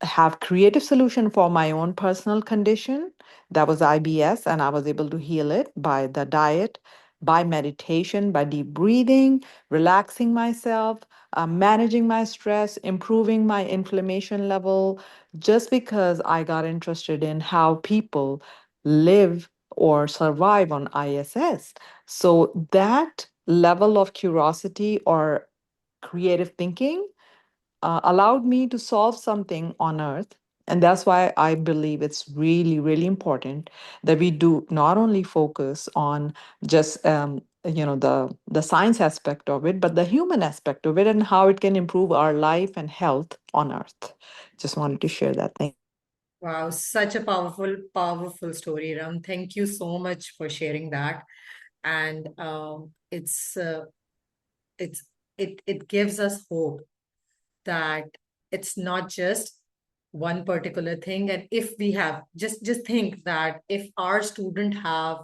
have creative solution for my own personal condition, that was IBS, and I was able to heal it by the diet, by meditation, by deep breathing, relaxing myself, managing my stress, improving my inflammation level, just because I got interested in how people live or survive on ISS. So that level of curiosity or creative thinking allowed me to solve something on Earth. And that's why I believe it's really, really important that we do not only focus on just the science aspect of it, but the human aspect of it and how it can improve our life and health on Earth. Just wanted to share that thing. Wow, such a powerful, powerful story, Ram. Thank you so much for sharing that. And it's it gives us hope that it's not just one particular thing. And if we have just think that if our student have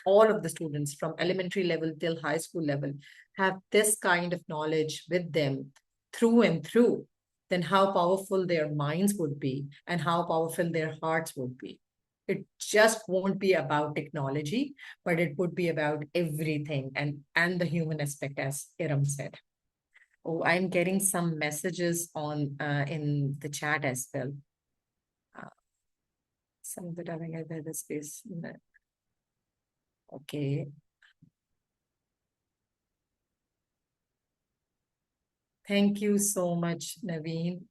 all of the students from elementary level till high school level have this kind of knowledge with them through and through, then how powerful their minds would be and how powerful their hearts would be. It just won't be about technology, but it would be about everything and the human aspect, as Iram said. Oh, I'm getting some messages on in the chat as well. Some of the having the space. Okay. Thank you so much, Naveen.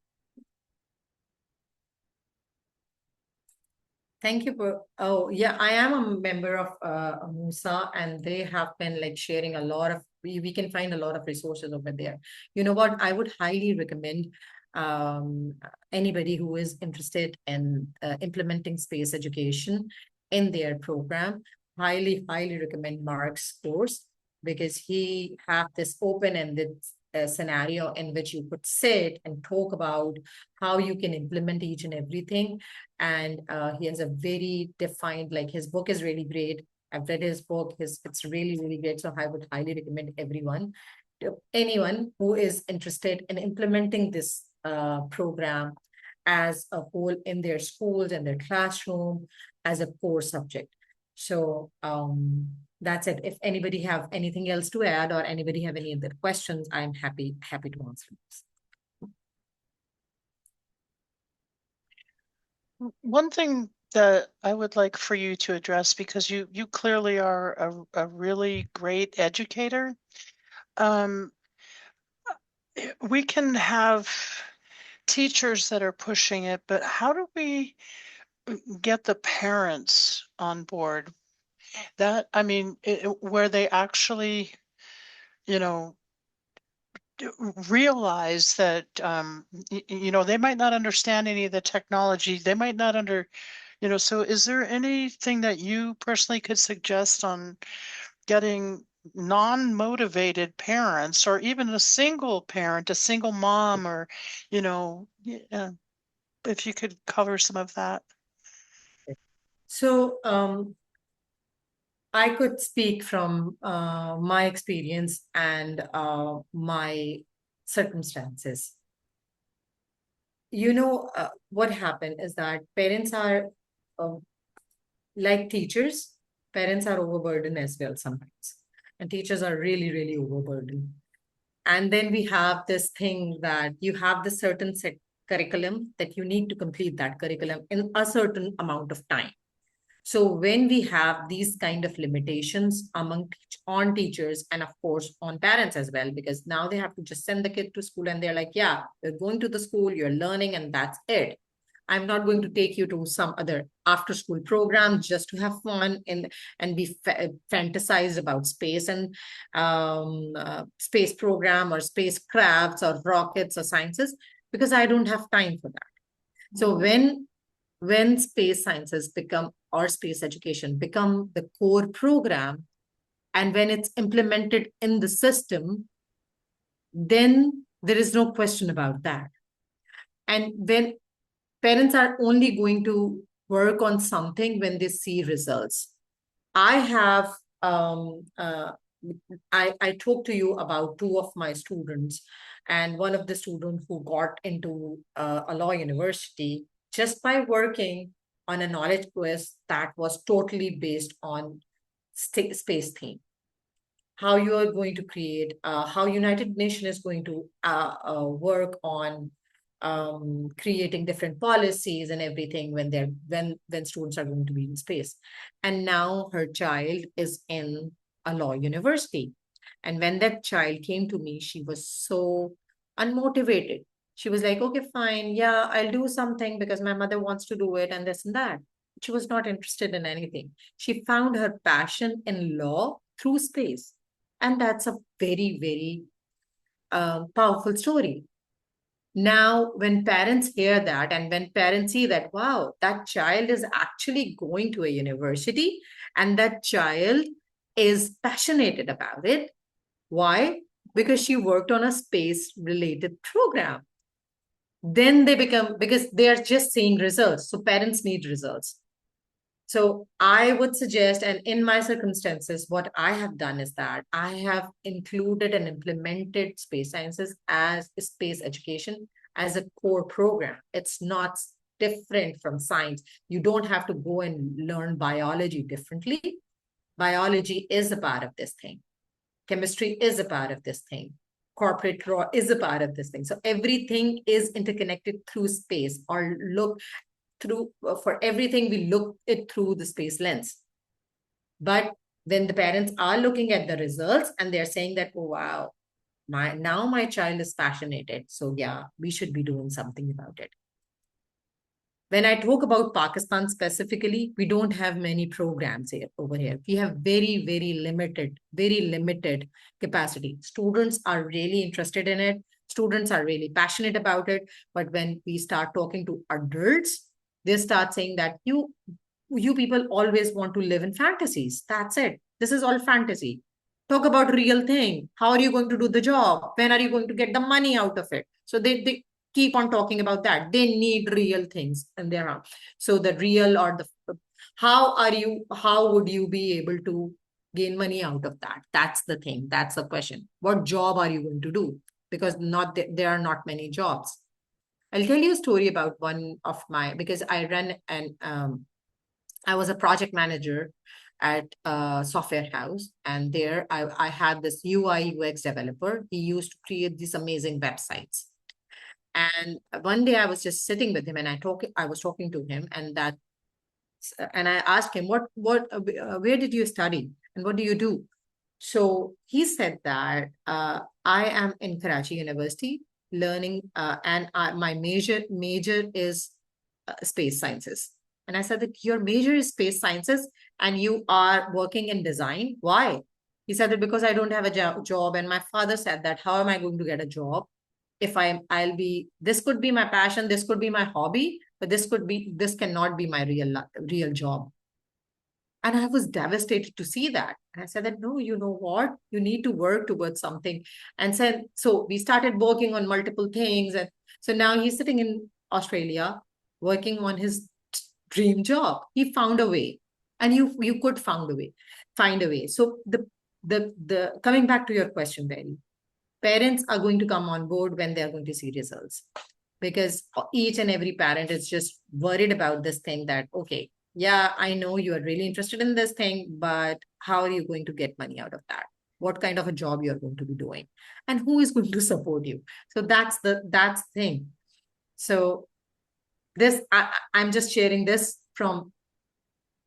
Thank you for, oh, yeah, I am a member of Musa, and they have been like sharing a lot of, we can find a lot of resources over there. You know what? I would highly recommend anybody who is interested in implementing space education in their program, highly, highly recommend Mark's course, because he have this open-ended scenario in which you could sit and talk about how you can implement each and everything. And he has a very defined, like his book is really great. I've read his book. It's really, really great. So I would highly recommend anyone who is interested in implementing this program as a whole in their schools and their classroom as a core subject. So that's it. If anybody have anything else to add or anybody have any other questions, I'm happy to answer this. One thing that I would like for you to address, because you clearly are a really great educator. We can have teachers that are pushing it, but how do we get the parents on board? That, I mean, where they actually, you know, realize that, they might not understand any of the technology. They might not so is there anything that you personally could suggest on getting non-motivated parents, or even a single parent, a single mom, or, if you could cover some of that? So I could speak from my experience and my circumstances. what happened is that parents are like teachers. Parents are overburdened as well sometimes, and teachers are really, really overburdened. And then we have this thing that you have the certain set curriculum that you need to complete that curriculum in a certain amount of time. So when we have these kind of limitations on teachers and of course on parents as well, because now they have to just send the kid to school and they're like, yeah, you're going to the school, you're learning, and that's it. I'm not going to take you to some other after school program just to have fun and be fantasized about space and space program or space crafts or rockets or sciences, because I don't have time for that. So when space sciences become, or space education become the core program, and when it's implemented in the system, then there is no question about that. And when parents are only going to work on something when they see results. I have, I talked to you about two of my students, and one of the students who got into a law university just by working on a knowledge quest that was totally based on space theme. How you are going to create, how United Nations is going to work on creating different policies and everything when students are going to be in space. And now her child is in a law university. And when that child came to me, she was so unmotivated. She was like, okay, fine. Yeah, I'll do something because my mother wants to do it and this and that. She was not interested in anything. She found her passion in law through space. And that's a very, very powerful story. Now, when parents hear that and when parents see that, wow, that child is actually going to a university and that child is passionate about it. Why? Because she worked on a space-related program. Then they become, because they are just seeing results. So parents need results. So I would suggest, and in my circumstances, what I have done is that I have included and implemented space sciences as space education as a core program. It's not different from science. You don't have to go and learn biology differently. Biology is a part of this thing. Chemistry is a part of this thing. Corporate law is a part of this thing. So everything is interconnected through space, or look through, for everything we look it through the space lens. But when the parents are looking at the results and they're saying that, oh wow, now my child is passionate, so yeah, we should be doing something about it. When I talk about Pakistan specifically, we don't have many programs over here. We have very, very limited capacity. Students are really interested in it. Students are really passionate about it. But when we start talking to adults, they start saying that you people always want to live in fantasies. That's it. This is all fantasy. Talk about real thing. How are you going to do the job? When are you going to get the money out of it? So they keep on talking about that. They need real things and they're on. So the real, or the, how would you be able to gain money out of that? That's the thing. That's the question. What job are you going to do? Because there are not many jobs. I'll tell you a story about one of my, because I ran and I was a project manager at a software house, and there I had this UI UX developer. He used to create these amazing websites. And one day I was just sitting with him and I was talking to him, and I asked him, where did you study and what do you do? So he said that I am in Karachi University learning, and my major is space sciences. And I said that your major is space sciences and you are working in design. Why? He said that because I don't have a job. And my father said that, how am I going to get a job? If this could be my passion, this could be my hobby, but this cannot be my real job. And I was devastated to see that. And I said that, no, you know what? You need to work towards something. And so we started working on multiple things. And so now he's sitting in Australia working on his dream job. He found a way. And you could find a way. So the coming back to your question, Barry, parents are going to come on board when they're going to see results. because each and every parent is just worried about this thing that, okay, yeah, I know you are really interested in this thing, but how are you going to get money out of that? What kind of a job you're going to be doing? And who is going to support you? So that's the thing. So I'm just sharing this from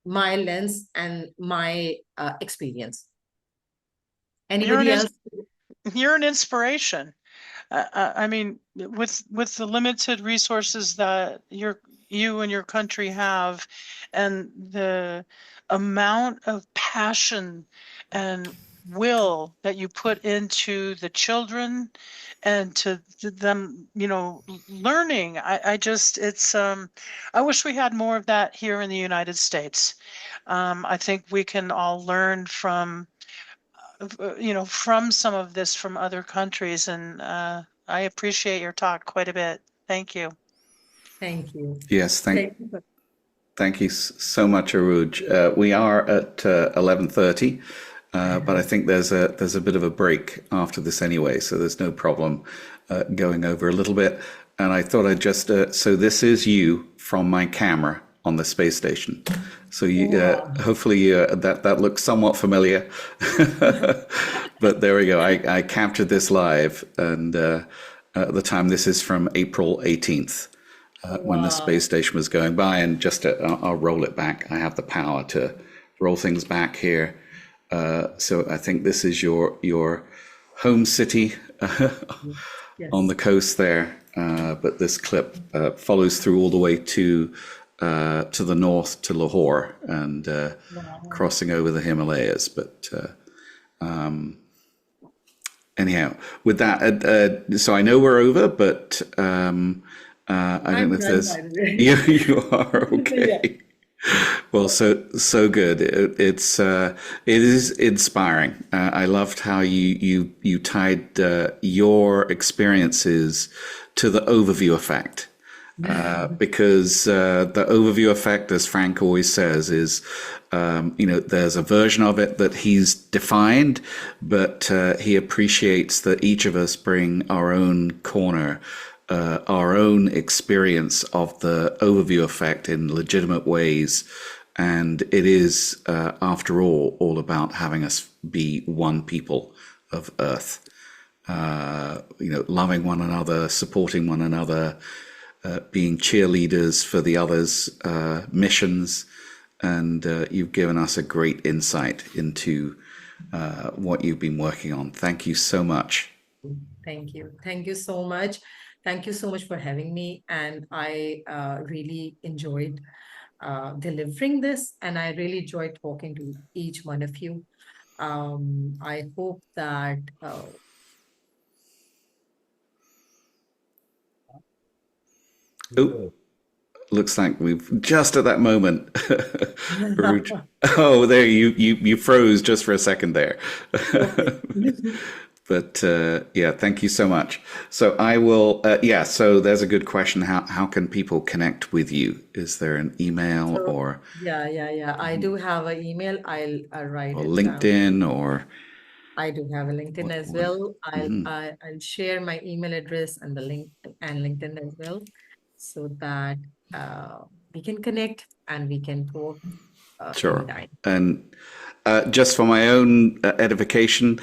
my lens and my experience. Anybody else? You're an inspiration. I mean, with the limited resources that you and your country have, and the amount of passion and will that you put into the children and to them, learning. I just, I wish we had more of that here in the United States. I think we can all learn from from some of this from other countries. And I appreciate your talk quite a bit. Thank you. Thank you. Yes, thank you so much, Urooj. We are at 11:30, but I think there's a bit of a break after this anyway, so there's no problem going over a little bit. And I thought I'd just so this is you from my camera on the space station. So you, hopefully that looks somewhat familiar. But there we go. I captured this live, and at the time, this is from April 18th, when the space station was going by. And just I'll roll it back. I have the power to roll things back here. So I think this is your home city on the coast there. But this clip follows through all the way to the north to Lahore and crossing over the Himalayas. But anyhow, with that, so I know we're over, but I don't know if there's you are okay. Yeah. Well, so good. It is inspiring. I loved how you tied your experiences to the overview effect. Because the overview effect, as Frank always says, is there's a version of it that he's defined, but he appreciates that each of us bring our own corner, our own experience of the overview effect in legitimate ways. And it is, after all about having us be one people of Earth, loving one another, supporting one another, being cheerleaders for the others' missions. And you've given us a great insight into what you've been working on. Thank you so much. Thank you. Thank you so much. Thank you so much for having me. And I really enjoyed delivering this. And I really enjoyed talking to each one of you. I hope that looks like we've just at that moment. Oh, there you froze just for a second there. But yeah, thank you so much. So I will. So there's a good question. How can people connect with you? Is there an email or? Yeah. I do have an email. I'll write or it LinkedIn down. or. I do have a LinkedIn as well. I'll share my email address and the link and LinkedIn as well, so that we can connect and we can talk Sure. anytime. And just for my own edification,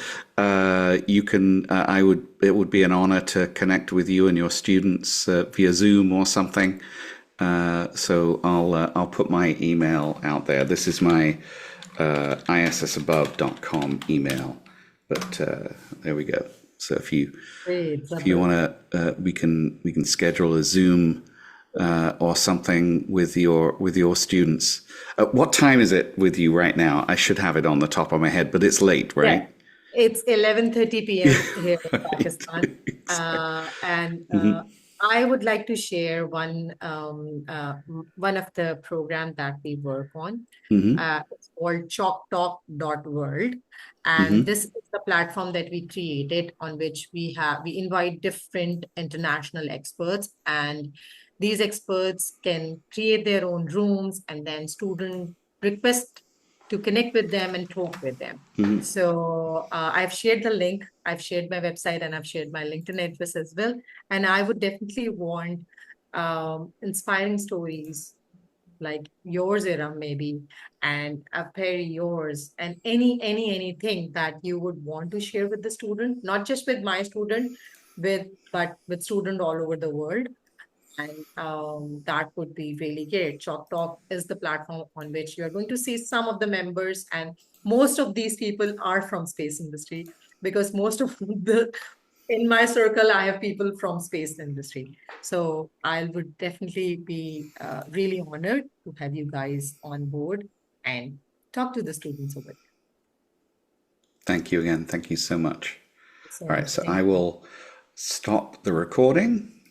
you can. It would be an honor to connect with you and your students via Zoom or something. So I'll put my email out there. This is my issabove.com email. But there we go. So if you want to, we can schedule a Zoom or something with your students. What time is it with you right now? I should have it on the top of my head, but it's late, right? Yeah. It's 11:30 p.m. here in Pakistan. And I would like to share one of the programs that we work on. It's called chalktalk.world. And this is the platform that we created, on which we invite different international experts, and these experts can create their own rooms, and then students request to connect with them and talk with them. So I've shared the link, I've shared my website, and I've shared my LinkedIn address as well. And I would definitely want inspiring stories like yours, Iram, maybe, and Perry, yours, and anything that you would want to share with the student, not just with my student, but with student all over the world. And that would be really great. Chalk Talk is the platform on which you're going to see some of the members, and most of these people are from space industry, because most of the in my circle, I have people from space industry. So I would definitely be really honored to have you guys on board and talk to the students over there. Thank you again. Thank you so much. So All right, so thank I you. will stop the recording.